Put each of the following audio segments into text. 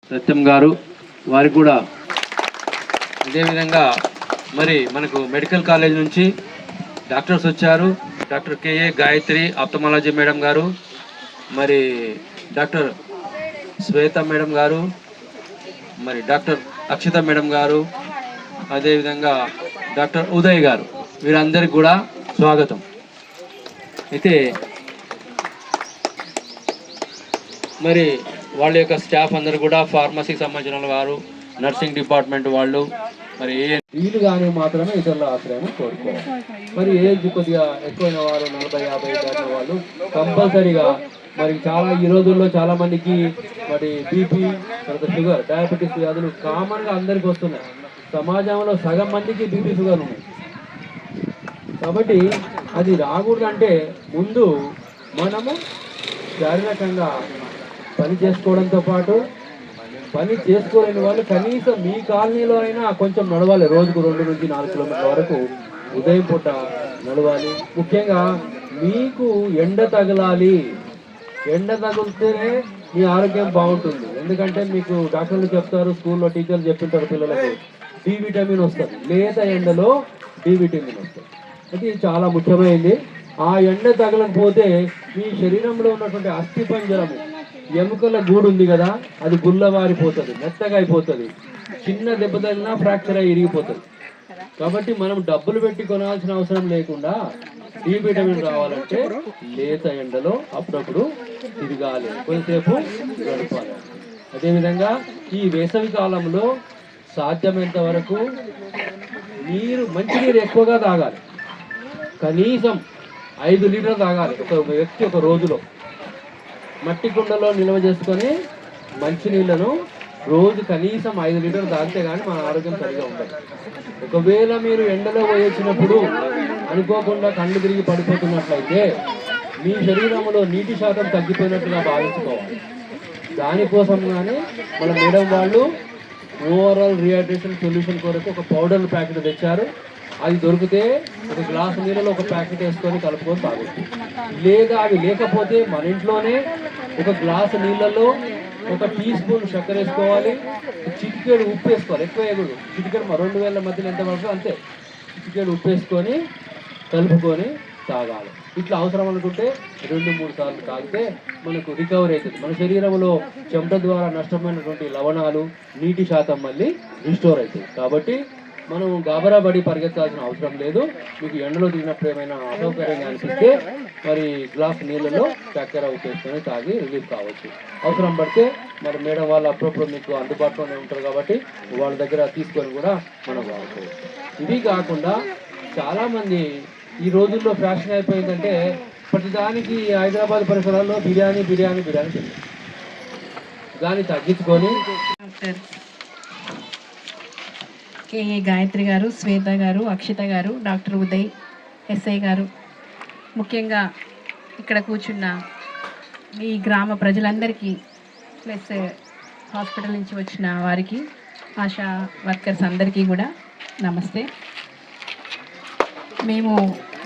సత్యం గారు వారికి కూడా అదేవిధంగా మరి మనకు మెడికల్ కాలేజ్ నుంచి డాక్టర్స్ వచ్చారు. Doctor K A Gayatri ophthalmology madam గారు, మరి డాక్టర్ శ్వేత మేడం గారు, మరి డాక్టర్ అక్షిత మేడం గారు, అదేవిధంగా డాక్టర్ ఉదయ్ గారు, వీరందరికీ కూడా స్వాగతం. అయితే మరి వాళ్ళ యొక్క స్టాఫ్ అందరూ కూడా ఫార్మసీకి సంబంధించిన వారు, నర్సింగ్ డిపార్ట్మెంట్ వాళ్ళు, మరి వీళ్ళు కానీ మాత్రమే ఇతరుల ఆశ్రయాన్ని కోరుకోవాలి. మరి ఏజ్ కొద్దిగా ఎక్కువైన వారు 40-50 దాటిన వాళ్ళు కంపల్సరీగా మరి చాలా ఈ రోజుల్లో చాలా మందికి మరి బీపీ, తర్వాత షుగర్, డయాబెటీస్ వ్యాధులు కామన్గా అందరికీ వస్తున్నాయి. సమాజంలో సగం మందికి బీపీ, షుగర్ ఉన్నాయి. కాబట్టి అది రాకూడదంటే ముందు మనము శారీరకంగా పని చేసుకోవడంతో పాటు పని చేసుకోలేని వాళ్ళు కనీసం మీ కాలనీలో అయినా కొంచెం నడవాలి. రోజుకు 2 నుంచి 4 కిలోమీటర్ల వరకు ఉదయం పూట నడవాలి. ముఖ్యంగా మీకు ఎండ తగలాలి. ఎండ తగిలితేనే మీ ఆరోగ్యం బాగుంటుంది. ఎందుకంటే మీకు డాక్టర్లు చెప్తారు, స్కూల్లో టీచర్లు చెప్తుంటారు పిల్లలకు డి విటమిన్ వస్తుంది. లేత ఎండలో డి విటమిన్ వస్తుంది. అది చాలా ముఖ్యమైనది. ఆ ఎండ తగలకపోతే మీ శరీరంలో ఉన్నటువంటి అస్థిపంజరము, ఎముకల గూడు ఉంది కదా, అది గుల్లవారిపోతుంది, మెత్తగా అయిపోతుంది. చిన్న దెబ్బ తగిలినా ఫ్రాక్చర్ అయి ఇరిగిపోతుంది. కాబట్టి మనం డబ్బులు పెట్టి కొనాల్సిన అవసరం లేకుండా డి విటమిన్ రావాలంటే లేత ఎండలో అప్పుడప్పుడు తిరగాలి, కొంతసేపు గడపాలి. అదేవిధంగా ఈ వేసవి కాలంలో సాధ్యమైనంత వరకు మంచినీరు ఎక్కువగా తాగాలి. కనీసం 5 లీటర్లు తాగాలి ఒక వ్యక్తి ఒక రోజులో. మట్టి కుండలో నిల్వ చేసుకొని మంచినీళ్ళను రోజు కనీసం 5 లీటర్లు తాగితే కానీ మన ఆరోగ్యం సరిగా ఉండదు. ఒకవేళ మీరు ఎండలో పోయొచ్చినప్పుడు అనుకోకుండా కళ్ళు తిరిగి పడిపోతున్నట్లయితే మీ శరీరంలో నీటి శాతం తగ్గిపోయినట్టుగా భావించుకోవాలి. దానికోసం కానీ మన మేడం వాళ్ళు ఓవరాల్ రీహైడ్రేషన్ సొల్యూషన్ కొరకు ఒక పౌడర్ ప్యాకెట్ తెచ్చారు. అది దొరికితే ఒక గ్లాసు నీళ్ళలో ఒక ప్యాకెట్ వేసుకొని కలుపుకొని తాగొచ్చు. లేదా అవి లేకపోతే మన ఇంట్లోనే ఒక గ్లాసు నీళ్ళలో ఒక టీ స్పూన్ చక్కెర వేసుకోవాలి, చిటికెడు ఉప్పు వేసుకోవాలి. ఎక్కువ వేయకూడదు. చిటికెడు 2 వేల మధ్యలో ఎంత పడుతుందో అంతే. చిటికెడు ఉప్పు వేసుకొని కలుపుకొని తాగాలి. ఇట్లా అవసరం అనుకుంటే 2-3 సార్లు తాగితే మనకు రికవరీ అవుతుంది. మన శరీరంలో చెమట ద్వారా నష్టమైనటువంటి లవణాలు, నీటి శాతం మళ్ళీ రిస్టోర్ అవుతుంది. కాబట్టి మనం గాబరా పడి పరిగెత్తాల్సిన అవసరం లేదు. మీకు ఎండలో దిగినప్పుడు ఏమైనా అసౌకర్యంగా అనిపిస్తే మరి గ్లాస్ నీళ్ళలో చక్కెర ఉప్పేసుకొని తాగి రిలీఫ్ కావచ్చు. అవసరం పడితే మరి మేడం వాళ్ళు అప్పుడప్పుడు మీకు అందుబాటులోనే ఉంటారు కాబట్టి వాళ్ళ దగ్గర తీసుకొని కూడా మనం వాడుకోవచ్చు. ఇది కాకుండా చాలామంది ఈ రోజుల్లో ఫ్యాషన్ అయిపోయిందంటే ప్రతిదానికి హైదరాబాద్ పరిసరాల్లో బిర్యానీ తింటారు. దాన్ని తగ్గించుకొని కేఏ గాయత్రి గారు, శ్వేత గారు, అక్షిత గారు, డాక్టర్ ఉదయ్, ఎస్ఐ గారు, ముఖ్యంగా ఇక్కడ కూర్చున్న ఈ గ్రామ ప్రజలందరికీ, ప్లస్ హాస్పిటల్ నుంచి వచ్చిన వారికి, ఆశా వర్కర్స్ అందరికీ కూడా నమస్తే. మేము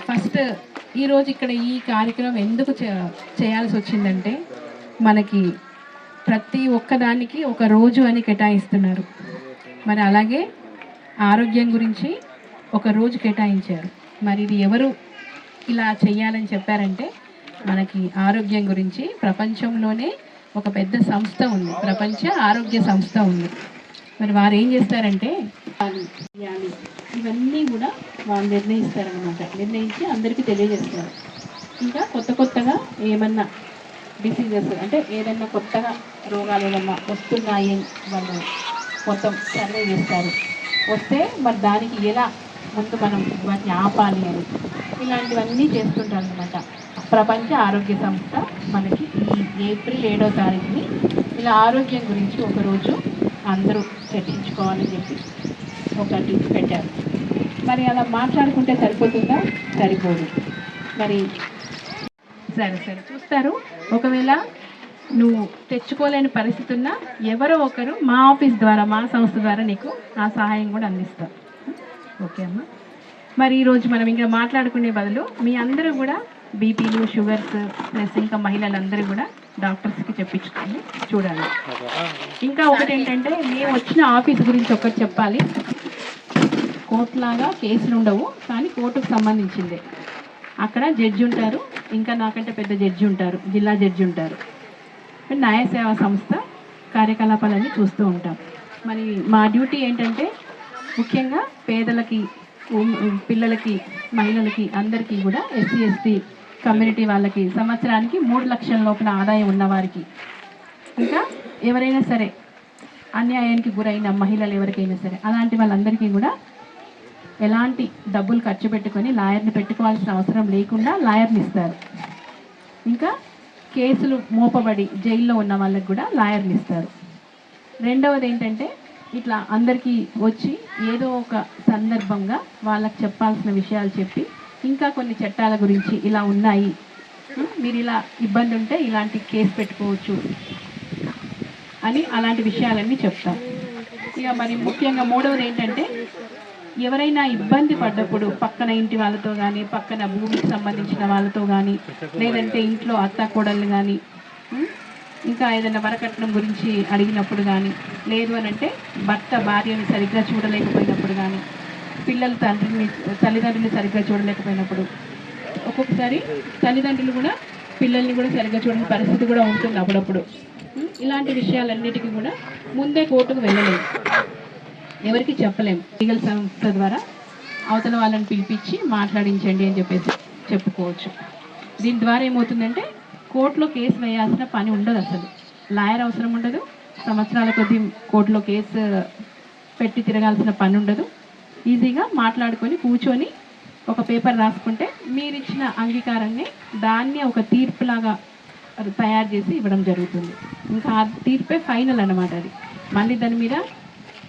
ఫస్ట్ ఈరోజు ఇక్కడ ఈ కార్యక్రమం ఎందుకు చేయాల్సి వచ్చిందంటే, మనకి ప్రతి ఒక్కదానికి ఒక రోజు అని కేటాయిస్తున్నారు. మరి అలాగే ఆరోగ్యం గురించి ఒక రోజు కేటాయించారు. మరి ఇది ఎవరు ఇలా చెయ్యాలని చెప్పారంటే, మనకి ఆరోగ్యం గురించి ప్రపంచంలోనే ఒక పెద్ద సంస్థ ఉంది, ప్రపంచ ఆరోగ్య సంస్థ ఉంది. మరి వారు ఏం చేస్తారంటే ఇవన్నీ కూడా వాళ్ళు నిర్ణయిస్తారనమాట. నిర్ణయించి అందరికీ తెలియజేస్తారు. ఇంకా కొత్తగా ఏమన్నా డిసీజెస్ అంటే ఏదన్నా కొత్తగా రోగాలు ఏమన్నా వస్తున్నాయి వాళ్ళు మొత్తం సర్వే చేస్తారు. వస్తే మరి దానికి ఎలా ముందు మనం వాటిని ఆపాలి అని ఇలాంటివన్నీ చేస్తుంటారు అనమాట. ప్రపంచ ఆరోగ్య సంస్థ మనకి ఈ ఏప్రిల్ 7వ తారీఖుని ఇలా ఆరోగ్యం గురించి ఒకరోజు అందరూ చర్చించుకోవాలని చెప్పి ఒకటి పెట్టారు. మరి అలా మాట్లాడుకుంటే సరిపోతుందా? సరిపోదు. మరి సరే చూస్తారు. ఒకవేళ నువ్వు తెచ్చుకోలేని పరిస్థితి ఉన్నా ఎవరో ఒకరు మా ఆఫీస్ ద్వారా, మా సంస్థ ద్వారా నీకు ఆ సహాయం కూడా అందిస్తాం. ఓకే అమ్మా. మరి ఈరోజు మనం ఇంకా మాట్లాడుకునే బదులు మీ అందరూ కూడా బీపీలు, షుగర్స్ ప్లస్ ఇంకా మహిళలందరూ కూడా డాక్టర్స్కి చెప్పించుకోండి, చూడాలి. ఇంకా ఒకటి ఏంటంటే, మేము వచ్చిన ఆఫీస్ గురించి ఒకటి చెప్పాలి. కోర్టు లాగా కేసులు ఉండవు, కానీ కోర్టుకు సంబంధించిందే. అక్కడ జడ్జి ఉంటారు, ఇంకా నాకంటే పెద్ద జడ్జి ఉంటారు, జిల్లా జడ్జి ఉంటారు. న్యాయ సేవా సంస్థ కార్యకలాపాలన్నీ చూస్తూ ఉంటాం. మరి మా డ్యూటీ ఏంటంటే ముఖ్యంగా పేదలకి, పిల్లలకి, మహిళలకి అందరికీ కూడా ఎస్సీ ఎస్టీ కమ్యూనిటీ వాళ్ళకి సంవత్సరానికి 3 లక్షల లోపల ఆదాయం ఉన్నవారికి, ఇంకా ఎవరైనా సరే అన్యాయానికి గురైన మహిళలు ఎవరికైనా సరే అలాంటి వాళ్ళందరికీ కూడా ఎలాంటి డబ్బులు ఖర్చు పెట్టుకొని లాయర్ని పెట్టుకోవాల్సిన అవసరం లేకుండా లాయర్ని ఇస్తారు. ఇంకా కేసులు మోపబడి జైల్లో ఉన్న వాళ్ళకి కూడా లాయర్ని ఇస్తారు. రెండవది ఏంటంటే, ఇట్లా అందరికీ వచ్చి ఏదో ఒక సందర్భంగా వాళ్ళకి చెప్పాల్సిన విషయాలు చెప్పి, ఇంకా కొన్ని చట్టాల గురించి ఇలా ఉన్నాయి, మీరు ఇలా ఇబ్బంది ఉంటే ఇలాంటి కేసు పెట్టుకోవచ్చు అని అలాంటి విషయాలన్నీ చెప్తాం. ఇక మరి ముఖ్యంగా మూడవది ఏంటంటే, ఎవరైనా ఇబ్బంది పడ్డప్పుడు పక్కన ఇంటి వాళ్ళతో కానీ, పక్కన భూమికి సంబంధించిన వాళ్ళతో కానీ, లేదంటే ఇంట్లో అత్త కోడళ్ళు కానీ, ఇంకా ఏదైనా వరకట్నం గురించి అడిగినప్పుడు కానీ, లేదు అని అంటే భర్త భార్యని సరిగ్గా చూడలేకపోయినప్పుడు కానీ, పిల్లలు తల్లిదండ్రులు సరిగ్గా చూడలేకపోయినప్పుడు, ఒక్కొక్కసారి తల్లిదండ్రులు కూడా పిల్లల్ని కూడా సరిగ్గా చూడని పరిస్థితి కూడా ఉంటుంది అప్పుడప్పుడు. ఇలాంటి విషయాలన్నిటికీ కూడా ముందే కోర్టుకు వెళ్ళలేము, ఎవరికి చెప్పలేము. లీగల్ సంస్థ ద్వారా అవతల వాళ్ళని పిలిపించి మాట్లాడించండి అని చెప్పేసి చెప్పుకోవచ్చు. దీని ద్వారా ఏమవుతుందంటే, కోర్టులో కేసు వేయాల్సిన పని ఉండదు, అసలు లాయర్ అవసరం ఉండదు, సంవత్సరాల కొద్దీ కోర్టులో కేసు పెట్టి తిరగాల్సిన పని ఉండదు. ఈజీగా మాట్లాడుకొని కూర్చొని ఒక పేపర్ రాసుకుంటే మీరిచ్చిన అంగీకారాన్ని దాన్ని ఒక తీర్పులాగా తయారు చేసి ఇవ్వడం జరుగుతుంది. ఇంకా ఆ తీర్పే ఫైనల్ అన్నమాట. అది మళ్ళీ దాని మీద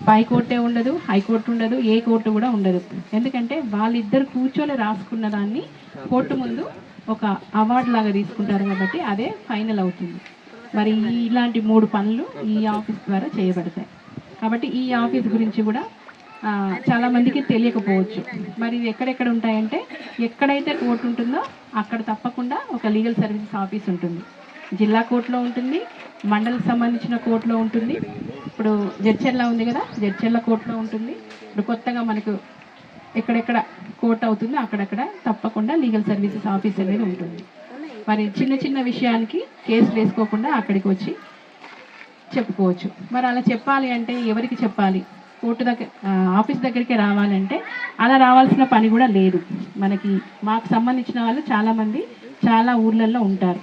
పై కోర్టే ఉండదు, హైకోర్టు ఉండదు, ఏ కోర్టు కూడా ఉండదు. ఎందుకంటే వాళ్ళిద్దరు కూర్చొని రాసుకున్న దాన్ని కోర్టు ముందు ఒక అవార్డు లాగా తీసుకుంటారు కాబట్టి అదే ఫైనల్ అవుతుంది. మరి ఇలాంటి 3 పనులు ఈ ఆఫీస్ ద్వారా చేయబడతాయి. కాబట్టి ఈ ఆఫీస్ గురించి కూడా చాలామందికి తెలియకపోవచ్చు. మరి ఇవి ఎక్కడెక్కడ ఉంటాయంటే, ఎక్కడైతే కోర్టు ఉంటుందో అక్కడ తప్పకుండా ఒక లీగల్ సర్వీసెస్ ఆఫీస్ ఉంటుంది. జిల్లా కోర్టులో ఉంటుంది, మండలకు సంబంధించిన కోర్టులో ఉంటుంది. ఇప్పుడు జడ్చర్ల ఉంది కదా, జడ్చర్ల కోర్టులో ఉంటుంది. ఇప్పుడు కొత్తగా మనకు ఎక్కడెక్కడ కోర్టు అవుతుందో అక్కడక్కడ తప్పకుండా లీగల్ సర్వీసెస్ ఆఫీస్ అనేది ఉంటుంది. మరి చిన్న చిన్న విషయానికి కేసులు వేసుకోకుండా అక్కడికి వచ్చి చెప్పుకోవచ్చు. మరి అలా చెప్పాలి అంటే ఎవరికి చెప్పాలి? కోర్టు దగ్గర, ఆఫీస్ దగ్గరికి రావాలంటే అలా రావాల్సిన పని కూడా లేదు. మాకు సంబంధించిన వాళ్ళు చాలామంది చాలా ఊర్లలో ఉంటారు.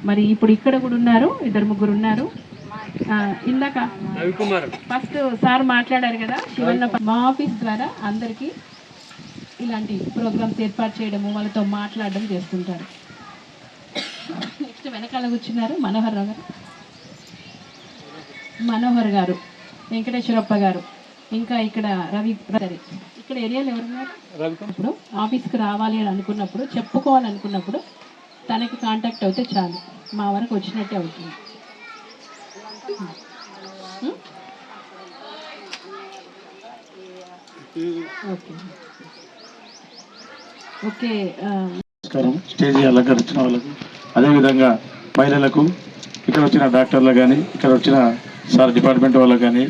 మరి ఇప్పుడు ఇక్కడ కూడా ఉన్నారు, 2-3 ఉన్నారు. ఇందాక ఫస్ట్ సార్ మాట్లాడారు కదా, శివన్న మా ఆఫీస్ ద్వారా అందరికీ ఇలాంటి ప్రోగ్రామ్స్ ఏర్పాటు చేయడము, వాళ్ళతో మాట్లాడడం చేస్తుంటారు. నెక్స్ట్ వెనకాల కూర్చున్నారు మనోహర్ గారు, వెంకటేశ్వరప్ప గారు, ఇంకా ఇక్కడ రవి. ఇక్కడ ఏరియాలో ఎవరున్నారు? ఇప్పుడు ఆఫీస్కి రావాలి అని అనుకున్నప్పుడు, చెప్పుకోవాలనుకున్నప్పుడు తనకి కాంటాక్ట్ అవుతే చాలు, మా వరకు వచ్చినట్టే అవుతుంది. ఓకే. నమస్కారం. స్టేజీ అలంకరించిన వాళ్ళకు, అదేవిధంగా మహిళలకు, ఇక్కడ వచ్చిన డాక్టర్లు కానీ, ఇక్కడ వచ్చిన సార్ డిపార్ట్మెంట్ వాళ్ళకు కానీ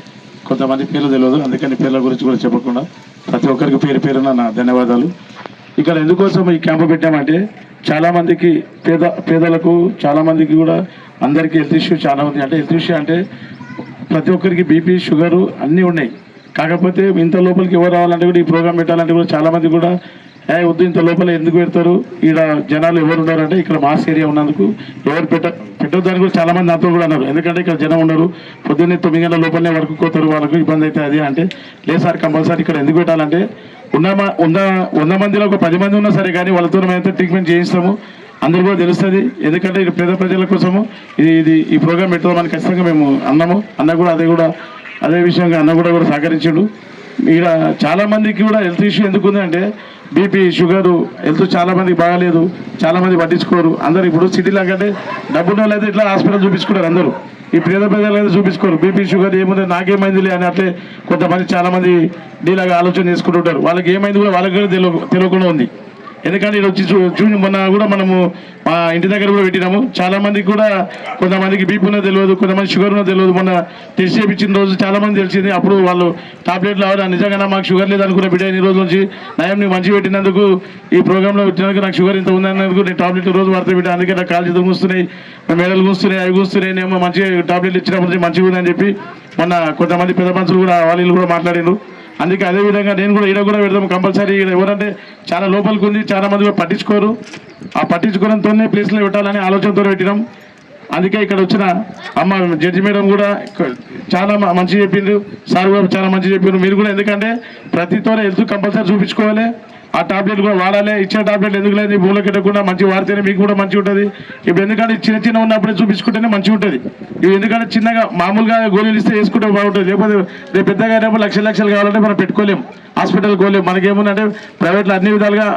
కొంతమంది పేర్లు తెలియదు, అందుకని పేర్ల గురించి కూడా చెప్పకుండా ప్రతి ఒక్కరికి పేరున నా ధన్యవాదాలు. ఇక్కడ ఎందుకోసం ఈ క్యాంపు పెట్టామంటే, చాలామందికి పేదలకు చాలామందికి కూడా అందరికీ హెల్త్ ఇష్యూ చాలా ఉంది. అంటే హెల్త్ ఇష్యూ అంటే ప్రతి ఒక్కరికి బీపీ, షుగరు అన్నీ ఉన్నాయి. కాకపోతే ఇంత లోపలికి ఎవరు రావాలంటే కూడా, ఈ ప్రోగ్రామ్ పెట్టాలంటే కూడా చాలామంది కూడా వద్దు, ఇంత లోపల ఎందుకు పెడతారు, ఇక్కడ జనాలు ఎవరు ఉన్నారంటే, ఇక్కడ మాస్ ఏరియా ఉన్నందుకు ఎవరు పెట్టొద్దని కూడా చాలామంది నాతో కూడా అన్నారు. ఎందుకంటే ఇక్కడ జనం ఉన్నారు, పొద్దున్నే 9 గంటల లోపలనే వరకు పోతారు, వాళ్ళకు ఇబ్బంది అవుతుంది. అది అంటే లేదు సార్, కంపల్సరీ ఇక్కడ ఎందుకు పెట్టాలంటే, 100 మందిలో ఒక 10 మంది ఉన్నా సరే కానీ వాళ్ళతో మేమైతే ట్రీట్మెంట్ చేయిస్తాము, అందరూ కూడా తెలుస్తుంది. ఎందుకంటే ఇది పేద ప్రజల కోసము ఈ ప్రోగ్రామ్ పెడతామని ఖచ్చితంగా మేము అన్నాము. అదే విషయంగా అన్న కూడా సహకరించాడు. ఇక్కడ చాలామందికి కూడా హెల్త్ ఇష్యూ ఎందుకు ఉందంటే, బీపీ, షుగరు, హెల్త్ చాలామందికి బాగాలేదు, చాలామంది పట్టించుకోరు. అందరు ఇప్పుడు సిటీలో కంటే డబ్బున్న వాళ్ళు అయితే ఇట్లా హాస్పిటల్ చూపించుకుంటారు, అందరూ ఈ పేద ప్రజలు అయితే చూపించుకోరు. బీపీ, షుగర్ ఏముంది, నాకేమైందిలే అని అట్లే కొంతమంది చాలామంది డీలాగా ఆలోచన చేసుకుంటుంటారు. వాళ్ళకి ఏమైంది కూడా వాళ్ళకి కూడా తెలియకుండా ఉంది. ఎందుకంటే ఇక్కడ వచ్చి చూసి మొన్న కూడా మనము మా ఇంటి దగ్గర కూడా పెట్టినాము. చాలా మందికి కూడా కొంతమందికి బీపీ ఉన్నది తెలియదు, కొంతమంది షుగర్ ఉన్నది తెలియదు. మొన్న టెస్ట్ చేయించిన రోజు చాలా మంది తెలిసింది. అప్పుడు వాళ్ళు టాబ్లెట్లు అవడా నిజంగా నాకు షుగర్ లేదు అనుకున్న బిడ్డ ఈ రోజు నుంచి నయం నీకు మంచి పెట్టినందుకు, ఈ ప్రోగ్రాంలో పెట్టినందుకు నాకు షుగర్ ఇంత ఉందన్నందుకు నేను టాబ్లెట్ రోజు వాడితే బిడ్డ, అందుకే నాకు కాలు చేతులు కూస్తున్నాయి, మెడలు కూస్తున్నాయి, అవి కూస్తున్నాయి, నేను మంచి టాబ్లెట్లు ఇచ్చినప్పుడు మంచిగా ఉందని చెప్పి మొన్న కొంతమంది పెద్ద మనుషులు కూడా వాళ్ళు కూడా మాట్లాడారు. అందుకే అదేవిధంగా నేను కూడా ఈడ కూడా పెడతాము కంపల్సరీ. ఎవరంటే చాలా లోపలికి ఉంది, చాలా మంది కూడా పట్టించుకోరు. ఆ పట్టించుకోవడంతోనే ప్లేస్లో పెట్టాలని ఆలోచనతో పెట్టినాం. అందుకే ఇక్కడ వచ్చిన అమ్మ జడ్జి మేడం కూడా చాలా మంచి చెప్పిండ్రు, సార్ కూడా చాలా మంచి చెప్పిండ్రు. మీరు కూడా ఎందుకంటే ప్రతితోనే హెల్త్ కంపల్సరీ చూపించుకోవాలి, ఆ టాబ్లెట్ కూడా వాడాలి. ఇచ్చిన టాబ్లెట్ ఎందుకు లేదు భూమిలో పెట్టకుండా మంచి వాడితేనే మీకు కూడా మంచిగా ఉంటుంది. ఇప్పుడు ఎందుకంటే చిన్న ఉన్నప్పుడే చూపించుకుంటేనే మంచిగా ఉంటుంది. ఇవి ఎందుకంటే చిన్నగా మామూలుగా గోళీలు ఇస్తే వేసుకుంటే బాగుంటుంది. లేకపోతే రేపు పెద్దగా అయినప్పుడు లక్షలు కావాలంటే మనం పెట్టుకోలేం, హాస్పిటల్ పోలేం. మనకేముందంటే ప్రైవేట్లో అన్ని విధాలుగా,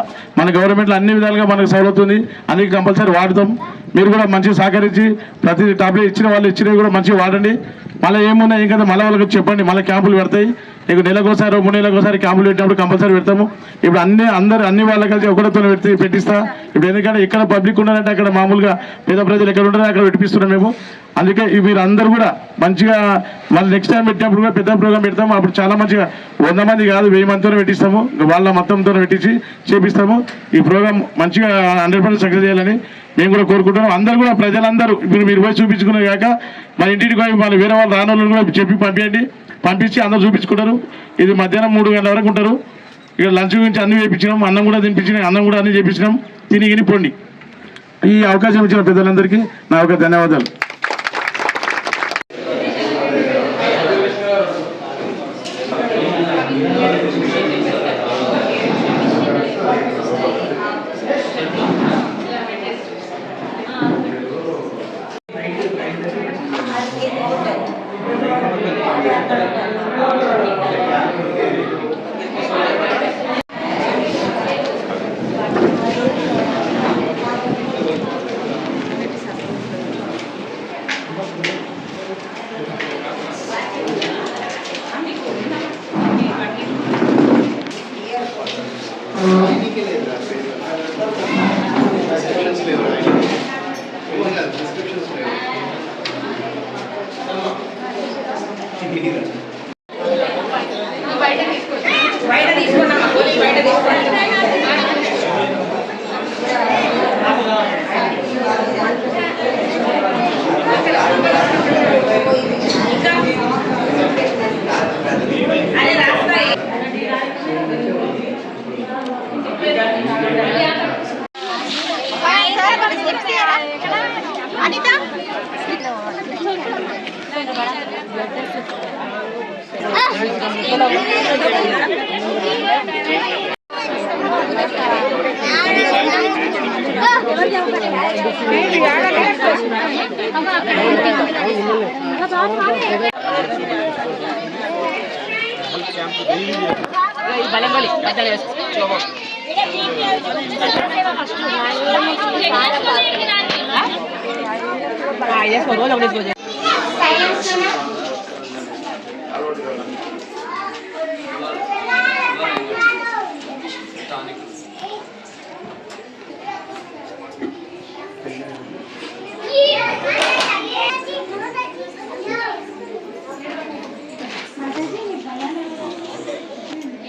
మన గవర్నమెంట్లో అన్ని విధాలుగా మనకు సౌలతుంది. అందుకే కంపల్సరీ వాడతాం. మీరు కూడా మంచిగా సహకరించి ప్రతి టాబ్లెట్ ఇచ్చిన వాళ్ళు ఇచ్చినవి కూడా మంచిగా వాడండి. మళ్ళీ ఏమున్నాయి ఇంకా మళ్ళీ వాళ్ళకి చెప్పండి, మళ్ళీ క్యాంపులు పెడతాయి. నీకు నెలకోసారి 3 నెలలకోసారి క్యాంపులు పెట్టినప్పుడు కంపల్సరీ పెడతాము. ఇప్పుడు అన్ని వాళ్ళ కలిసి ఒకరితో పెట్టిస్తా. ఇప్పుడు ఎందుకంటే ఇక్కడ పబ్లిక్ ఉన్నారంటే అక్కడ మామూలుగా పేద ప్రజలు ఎక్కడ ఉంటారో అక్కడ పెట్టిస్తున్నాం మేము. అందుకే మీరు అందరూ కూడా మంచిగా మళ్ళీ నెక్స్ట్ టైం పెట్టినప్పుడు కూడా పెద్ద ప్రోగ్రామ్ పెడతాము. అప్పుడు చాలా మంచిగా 100 మంది కాదు 1000 మందితో పెట్టిస్తాము. వాళ్ళ మొత్తంతో పెట్టించి చేపిస్తాము. ఈ ప్రోగ్రామ్ మంచిగా 100% సక్సెస్ చేయాలని మేము కూడా కోరుకుంటున్నాం. అందరూ కూడా ప్రజలందరూ ఇప్పుడు మీరు పోయి చూపించుకునే కాక మన ఇంటికి పోయి మళ్ళీ వేరే వాళ్ళు రానోళ్ళు కూడా చెప్పి పంపించి అందరూ చూపించుకుంటారు. ఇది మధ్యాహ్నం 3 గంటల వరకు ఉంటారు. ఇక లంచ్ గురించి అన్ని వేయించినాం, అన్నం కూడా తినిపించినాం, అన్నం కూడా అన్ని చేపించినాం. తిని పోండి. ఈ అవకాశం ఇచ్చిన పెద్దలందరికీ నా యొక్క ధన్యవాదాలు.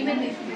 Even